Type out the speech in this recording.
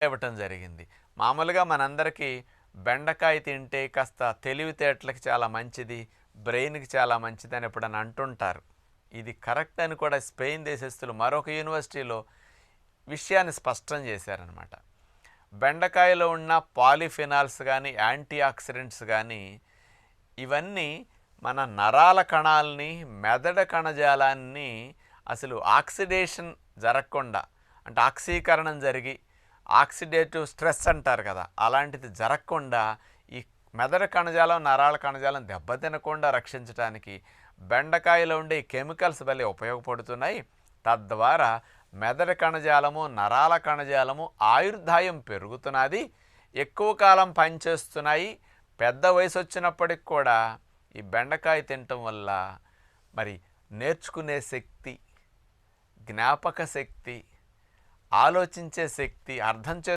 ఇవ్వటం జరిగింది. మామూలుగా మనందరికీ బెండకాయ తింటే కాస్త తెలివితేటలకి చాలా మంచిది, బ్రెయిన్‌కి చాలా మంచిదని ఎప్పుడన్నా అంటుంటారు. ఇది కరెక్ట్ అని కూడా స్పెయిన్ దేశస్థులు మరొక యూనివర్సిటీలో విషయాన్ని స్పష్టం చేశారనమాట. బెండకాయలో ఉన్న పాలిఫినాల్స్ కానీ, యాంటీ ఆక్సిడెంట్స్ కానీ ఇవన్నీ మన నరాల కణాలని, మెదడు కణజాలాన్ని అసలు ఆక్సిడేషన్ జరగకుండా, అంటే ఆక్సీకరణం జరిగి ఆక్సిడేటివ్ స్ట్రెస్ అంటారు కదా, అలాంటిది జరగకుండా ఈ మెదడు కణజాలం, నరాల కణజాలం దెబ్బతినకుండా రక్షించడానికి బెండకాయలో ఉండే ఈ కెమికల్స్ భలే ఉపయోగపడుతున్నాయి. తద్వారా మెదడు కణజాలము, నరాల కణజాలము ఆయుర్దాయం పెరుగుతున్నది, ఎక్కువ కాలం పనిచేస్తున్నాయి. పెద్ద వయసు వచ్చినప్పటికి కూడా ఈ బెండకాయ తినటం వల్ల మరి నేర్చుకునే శక్తి, జ్ఞాపక శక్తి, ఆలోచించే శక్తి, అర్థం